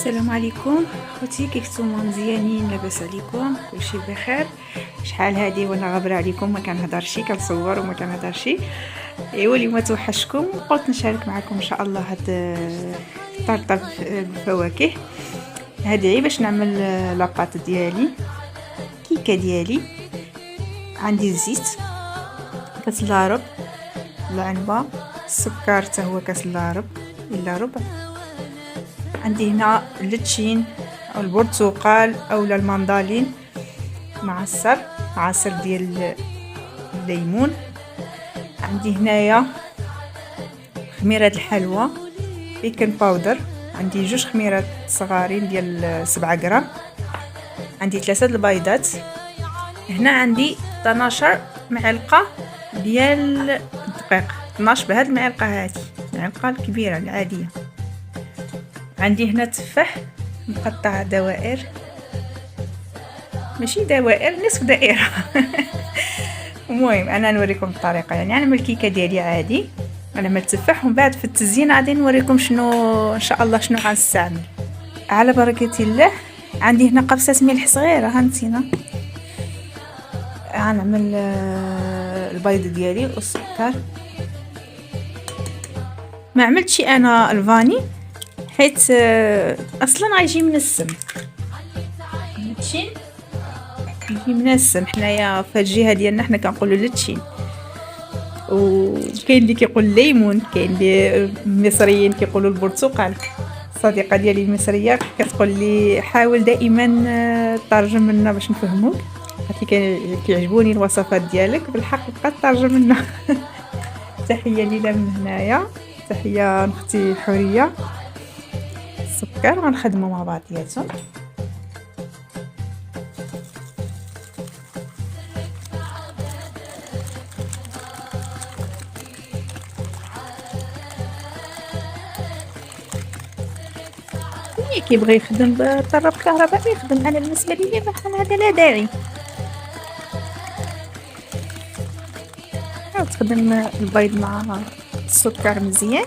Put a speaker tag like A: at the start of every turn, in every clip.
A: السلام عليكم خوتي، كيف نتوما؟ مزيانين؟ لاباس عليكم؟ كلشي بخير؟ شحال هادي وانا غابره عليكم، ما كنهضرش، كنصور وما كنهضرش. ايوا اليوم توحشكم، قلت نشارك معكم ان شاء الله هاد الطرطه بالفواكه هادي باش نعمل لاباط ديالي، كيكه ديالي. عندي الزيت، كاس الا ربع، العنبه، السكر حتى هو كاس الا ربع الا ربع. عندي هنا اللتشين او البرتقال او المندالين، معصر عصير ديال الليمون. عندي هنايا خميره الحلوى، بيكن باودر، عندي 2 خميرات صغارين ديال 7 غرام. عندي 3 البيضات. هنا عندي 12 معلقه ديال الدقيق، 12 بهاد المعلقه هذه، المعلقه الكبيره العاديه. عندي هنا تفاح مقطع دوائر، ماشي دوائر، نصف دائره. المهم انا نوريكم الطريقه، يعني نعمل الكيكه ديالي عادي. انا نعمل التفاح ومن بعد في التزيين غادي نوريكم شنو ان شاء الله شنو غنستعمل. على بركه الله. عندي هنا قبصه ملح صغيره، ها نسينا. غنعمل البيض ديالي والسكر. ما عملتش انا الفاني حيت اصلا غيجي منسم، اللتشين يجي منسم. حنايا في الجهه ديالنا حنا كنقولوا اللتشين، وكاين اللي كيقول الليمون، كاين اللي المصريين كيقولوا البرتقال. الصديقه ديالي المصريه كتقول لي حاول دائما ترجم لنا باش نفهموك، حيت كيعجبوني الوصفات ديالك، بالحق بقى ترجم لنا. تحيه ليلى من هنايا، تحيه اختي حوريه. السكر غنخدمو مع بعضياتهم. اللي كيبغي يخدم بالطرف الكهربائي يخدم، انا بالنسبه لي بحال هذا لا داعي. تخدم البيض مع السكر مزيان،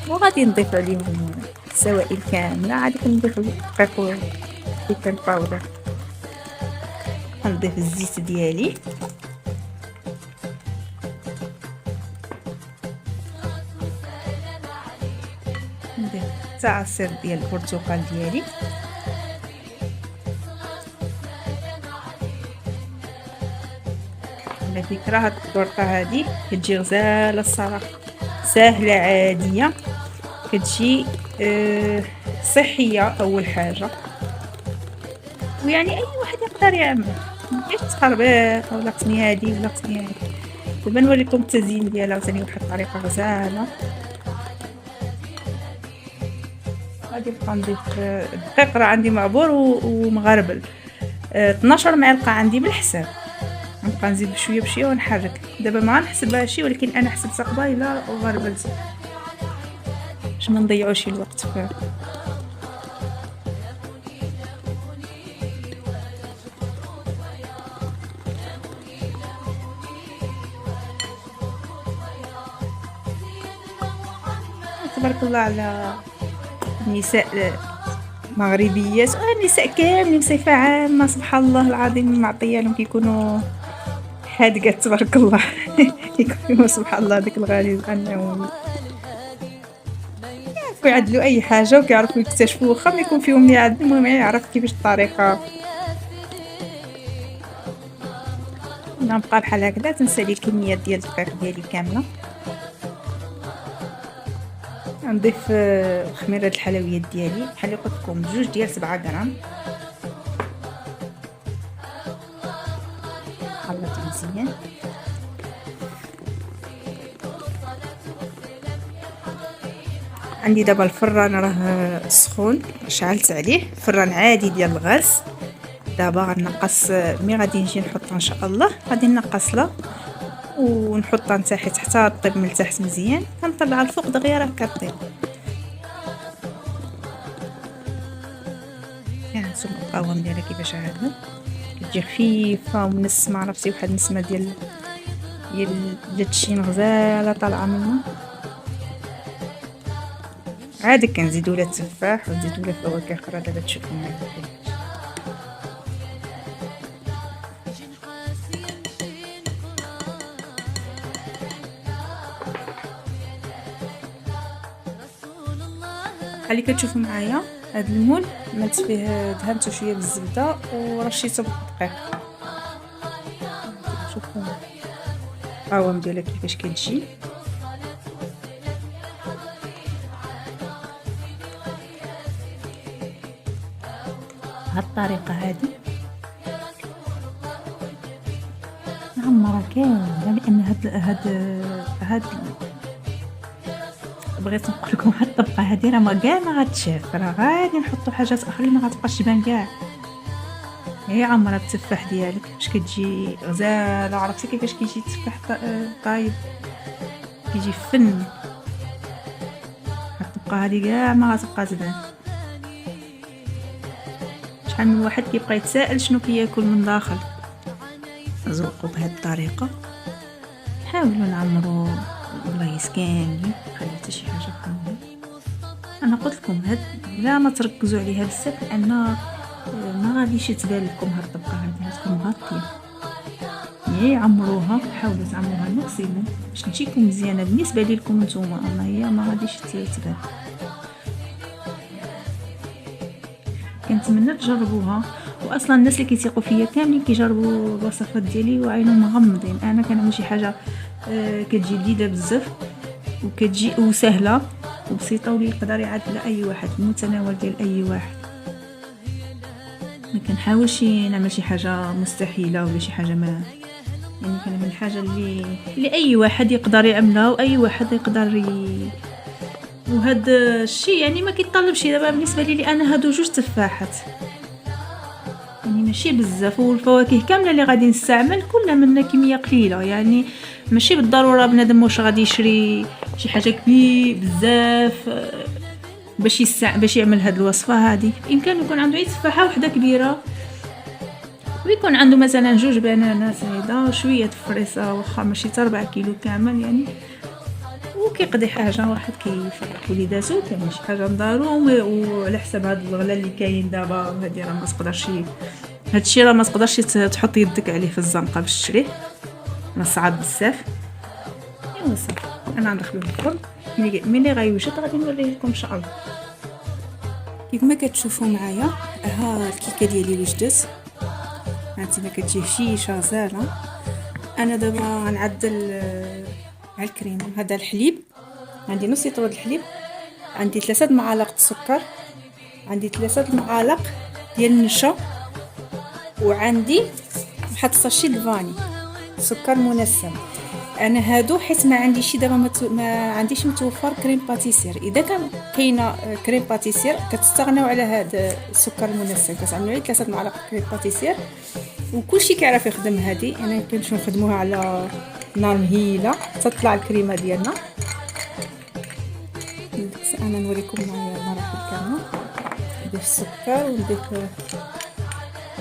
A: وغادي نضيف عليهم السوائل كامله. عاد كنضيف الدقيق والبيكن باودر، غنضيف الزيت ديالي، ندير حتى عصير ديال البرتقال ديالي. على فكره هاد الطرطه هادي كتجي غزاله الصراحه، سهله عاديه، كتجي صحيه اول حاجه، ويعني اي واحد يقدر يعمل، مابقاش تخربيق ولا قسمي هادي ولا قسمي هادي. دابا نوريكم التزيين ديالها ثاني واحد الطريقه غزاله. غادي نبقى نضيف الدقيق، راه عندي معبور ومغربل، 12 معلقه عندي بالحساب. نبقى نزيد بشويه بشويه ونحرك. دابا ما غنحسبها شي، ولكن انا حسبتها قبيله وغربلت باش ما نضيعوش الوقت تبارك الله على النساء مغربيات، النساء كاملين بصفه عامه، سبحان الله العظيم، معطيه لهم كيكونوا حادقات تبارك الله. كيكونوا سبحان الله ديك الغالي انهم يعرفوا يعدلوا اي حاجه وكيعرفوا يكتشفوا، واخا ما يكون فيهم اللي يعدل، المهم يعرف كيفاش الطريقه. نبقى بحال هكذا، تنسى لي الكميات ديال الدقيق ديالي كامله. نضيف خميره الحلويات ديالي، بحال اللي قلت لكم 2 ديال 7 غرام. خلط مزيان. عندي دابا الفران راه سخون، شعلت عليه فران عادي ديال الغاز. دابا غنقص مي غادي نجي نحطها ان شاء الله، غادي نقص لها ونحطها لتحت حتى طيب من تحت مزيان، كنطلعها الفوق دغيا راه كطيب. يعني نشوف القوام ديالها كيفاش هكذا، كتجي خفيفه ومنسمه، عرفتي واحد النسمه ديال اللتشين غزاله طالعه منه. عاد كنزيدو له التفاح ونزيدو له فواكه اخرى دابا تشوفوا معايا كيفاش. بحال اللي كتشوفوا معايا هاد المول ملت فيه دهنته شويه بالزبده ورشيته بالدقيق. شوفوا القوام ديالها كيفاش كتجي. بهاد الطريقه هادي معمره كامله، لان هاد بغيت نقول لكم هاد الطبقه هادي راه ما غاتشاف، راه غادي نحطوا حاجات اخرين ما غتبقاش تبان كاع. هي عمرها التفاح ديالك باش كتجي غزاله. عرفتي كيفاش كيجي التفاح طايب؟ كيجي فن. هاد الطبقه هادي كاع ما غتبقى تبان. شحال من واحد كيبقى يتسائل شنو كياكل من داخل. زوقوا بهاد الطريقه، حاولوا نعمروا البلايص كاملين، خلي حتى شي حاجه خاويه. انا قلت لكم هاد لا ما تركزوا عليها بزاف، لان ما غاديش تبان لكم هاد الطبقه هادي، غتكون مغطيه. يعني عمروها، حاولوا تعمروها الماكسيموم باش تجيكم مزيانه بالنسبه لكم نتوما، اما هي ما غاديش تبان. كنتمنى تجربوها، واصلا الناس اللي كيثيقوا فيا كاملين كيجربوا الوصفات ديالي وعينهم مغمضين. انا كنعمل شي حاجه كتجي جديده بزاف وكتجي وسهله وبسيطه واللي يقدر يعدلها اي واحد، في المتناول ديال اي واحد. ما كنحاولش نعمل شي حاجه مستحيله ولا شي حاجه ما، يعني كنعمل حاجه اللي اي واحد يقدر يعملها واي واحد يقدر وهذا الشيء يعني ما كيطلبش. دابا بالنسبه لي انا هادو جوج تفاحات يعني ماشي بزاف، والفواكه كامله اللي غادي نستعمل كلها منها كميه قليله، يعني ماشي بالضروره بنادم واش غادي يشري شي حاجه كبير بزاف باش يعمل هاد الوصفه هادي. يمكن يكون عنده تفاحه وحده كبيره، ويكون عنده مثلا جوج بنانات هيدا وشويه فريسه واخا ماشي حتى 4 كيلو كامل يعني، وكيقضي حاجه واحد كيفرح وليداتو كيعمل شي حاجه لدارو. وعلى حساب هاد الغلا اللي كاين دابا هادي راه ما تقدرش، هادشي راه ما تقدرش تحط يدك عليه في الزنقه باش تشريه، راه صعاب بزاف. ايوا صافي انا غندخلو الفرن، ملي غيوجد غادي نوريه لكم ان شاء الله. كيف ما كتشوفوا معايا ها الكيكه ديالي وجدت، هانتوما كتجي هشيشه زاله. انا دابا غنعدل على الكريمه. هذا الحليب عندي نص لتر الحليب، عندي 3 معالق السكر، عندي 3 معالق ديال النشا، وعندي واحد الساشي الفاني سكر منسم. انا هادو حيت ما عنديش دابا ما عنديش متوفر كريم باتيسير. اذا كان كاينه كريم باتيسير كتستغناو على هذا السكر المنسم، كتعملوا عليه 3 معالق كريم باتيسير وكلشي كيعرف يخدم. هذه انا كنمشيو نخدموها على نار مهيله حتى تطلع الكريمه ديالنا. انا نوريكم مراحل كامله. نضيف السكر ونضيف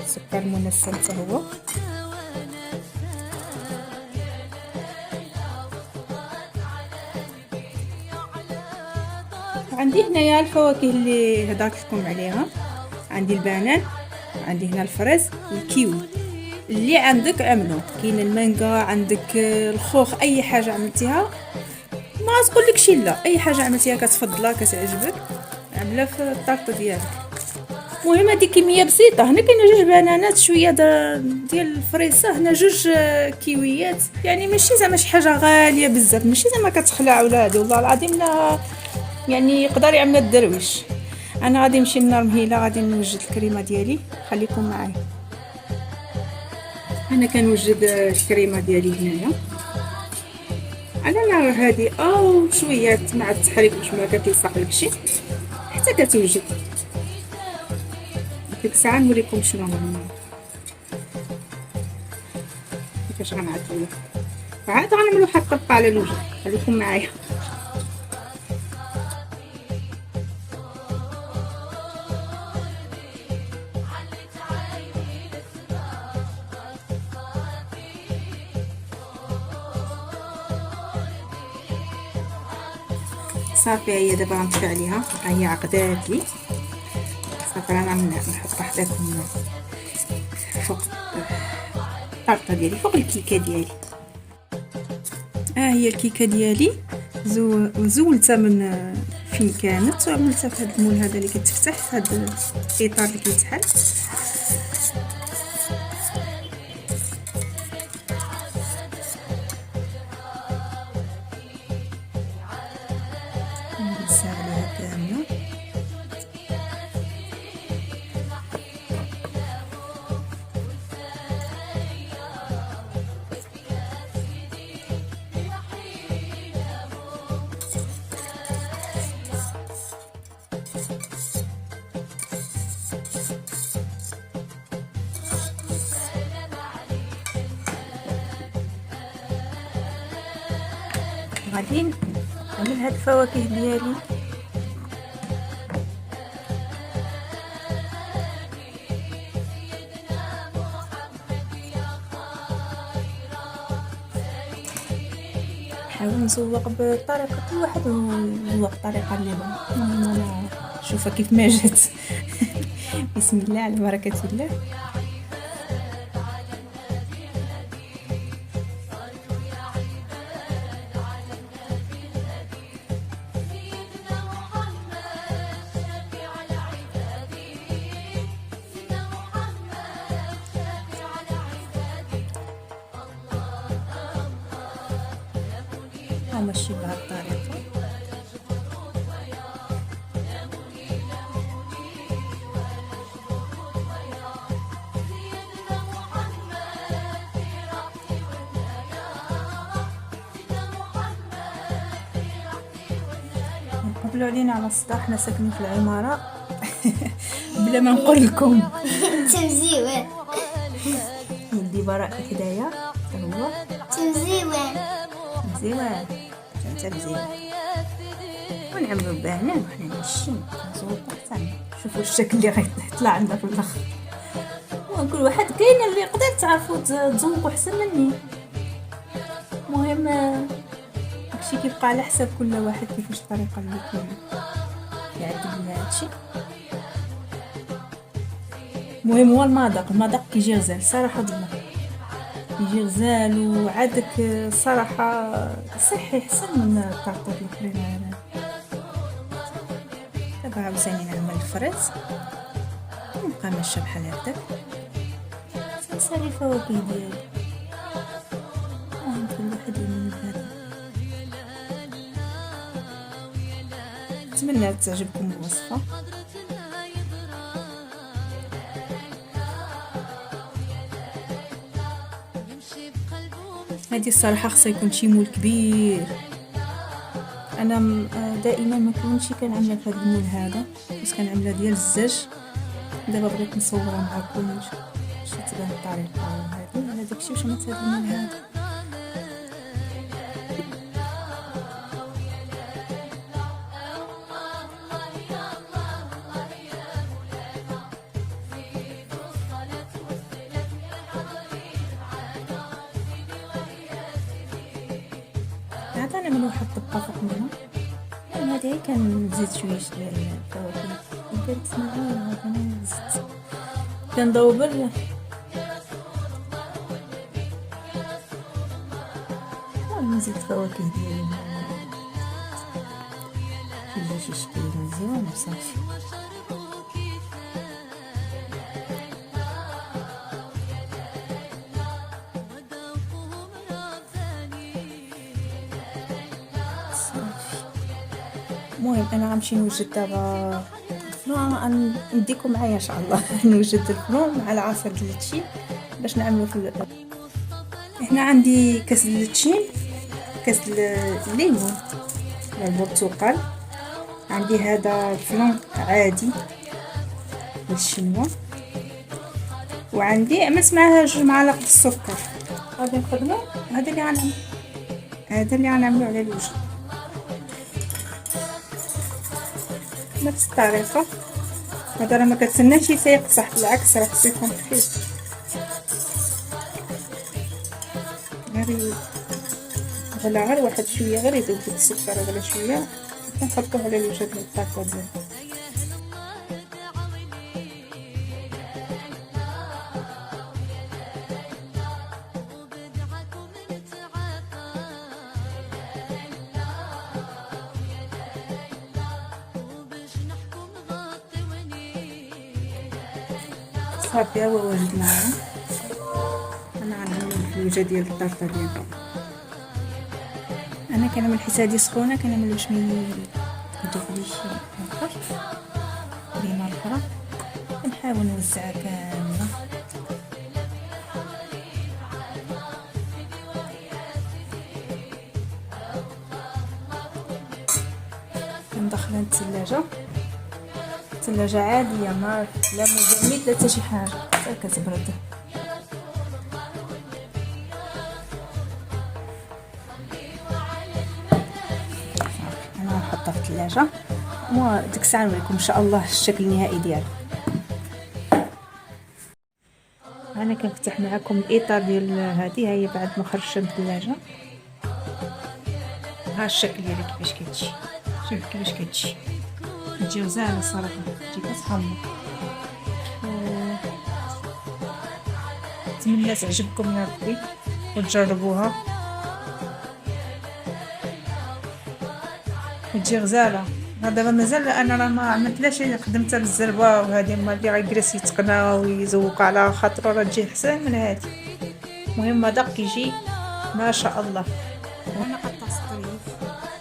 A: السكر المنسم حتى هو. عندي هنايا الفواكه اللي هضرت لكم عليها، عندي البنان، عندي هنا الفريز والكيوي. اللي عندك عملو، كاين المانجا، عندك الخوخ، اي حاجه عملتيها ما تقول لك شي لا، اي حاجه عملتيها كتفضلها كتعجبك عملها في الطارطه ديالك. المهم هذه كميه بسيطه. هنا كاينه 2 بنانات، شويه ديال الفريسه، هنا 2 كيويات، يعني ماشي زعما شي حاجه غاليه بزاف، ماشي زعما كتخلع ولا هذه والله العظيم لا، يعني يقدر يعمل الدرويش. انا غادي نمشي للنار مهيله، غادي نوجد الكريمه ديالي، خليكم معايا. انا كنوجد الكريمه ديالي هنايا على نار هادئه وشويه مع التحريك باش ما كتلصق لكشي حتى كتوجد. ديك الساعه نوريكم شنو كيفاش غنعدلو، عاد غنعملو واحد الطبقه على الوجه. خليكم معايا. صافي هي دابا غنطفي عليها، هي عقدات لي صافي. رانا نحط حداكم فوق الطرطه ديالي، فوق الكيكه ديالي. هي الكيكه ديالي زولتها من فين كانت، وعملتها في هذا المول هذا اللي كيتفتح، في هذا الاطار اللي كيتحل. نغسل عليها كامله. غادي نعمل هاد الفواكه ديالي. نحاول نسوق بطريقه كل واحد يسوق الطريقه اللي بغا. المهم انا شوفها كيف ما جات. بسم الله على بركه الله. ماشي بهذه الطريقه. قبلوا علينا على الصداع، حنا ساكنين في العماره. بلا ما نقول لكم.
B: تمزيوان
A: ندي براء حدايا هو
B: تمزيوان
A: مزيوان. انت مزيان ونعملوا بهنا وحنا ماشيين نزوقوا حتى شوفوا الشكل اللي غيطلع عندنا في الاخر. وكل واحد كاين اللي يقدر تعرفوا تزوقوا احسن مني. المهم داكشي كيبقى على حساب كل واحد كيفاش الطريقه اللي يعدل ليها هادشي. المهم هو المذاق كيجي غزال صراحه بالله، يجي غزال وعادك صراحه صحي احسن من الطرطوط الاخرين. دابا عاوتاني نعمل الفريز ونبقى ماشيه بحال هكاك. نسالي الفواكه ديالي. كل واحد يمين هذا. نتمنى تعجبكم الوصفه. هذه الصراحه خصها يكون شي مول كبير. انا دائما ما كنتش كنعملها في هذا المول هذا، بس كنعملها ديال الزاج. دابا بغيت نصورها معكم باش تبان الطريقه هذه. انا داكشي واش عملت هذا المول هذا. عاد انا من واحد الطبقه فوق منها. هذه كنزيد شويه ديال الفواكه. درت معاها هذا انا زدت كندوبر ونزيد الفواكه ديالي كل شي شكل مزيان وصافي. المهم انا غنمشي نوجد دابا الفران، نديكم معايا ان شاء الله. نوجد الفران مع العصير ديال اللتشين باش نعملو في هنا. عندي كاس اللتشين، كاس الليمون، البرتقال. عندي هذا الفران عادي للشنوه، وعندي عملت معاه 2 معالق السكر. غادي نخدمو هذا اللي غنعمل، هذا اللي غنعملو على الوجه نفس الطريقه. هذا راه ما كتسناش يسيق صح، بالعكس راه خصو يكون خفيف. غير واحد شويه، غير يذوب السكر غير شويه كنحطوه على الوجه ديال الطاطا ديالنا. صافي ها هو واجد معاهم. انا غنعمل الوجه ديال الطرطه ديالنا. انا كنعمل حيت هادي سخونه، كنعمل باش ما يدوبليش اخر ليمه اخرى. كنحاول نوزعها كامله. كندخلها للثلاجه. الثلاجه عاديه، ما لا مجمد لا حتى شي حاجه، حتى كتبرد. انا نحطها في الثلاجه وديك الساعه نوريكم ان شاء الله الشكل النهائي ديالها. انا كنفتح معكم الاطار ديال هذه، هي بعد ما خرجتها من الثلاجه. ها الشكل ديالها كيفاش كتجي، شوف كيفاش كتجي، كتجي غزاله صراحه، كتجي كتحمر. نتمنى تعجبكم يا ربي وتجربوها، كتجي غزاله. دابا مازال انا راه ما عملتلاش، خدمتها بالزربه وهذه ما اللي غيجلس يتقنى ويزوق على خاطرو راه تجي احسن من هذه. المهم هذا كيجي ما شاء الله. وانا قطعت الطريف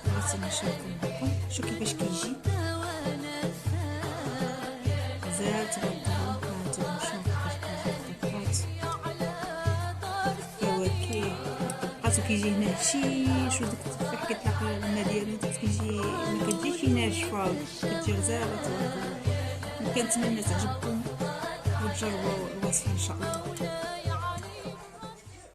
A: بغيت نشاركو معكم. شوف كيفاش كيجي غزال تبارك الله. هانتوما شوفوا كيفاش كيجي فواكه بقاتو كيجي هنا هشيش، وديك التفاح كيطلق الماء ديالو كيجي ما كتجيش ناشفه، كتجي غزاله تبارك الله. كنتمنى تعجبكم وتجربوا الوصفه ان شاء الله.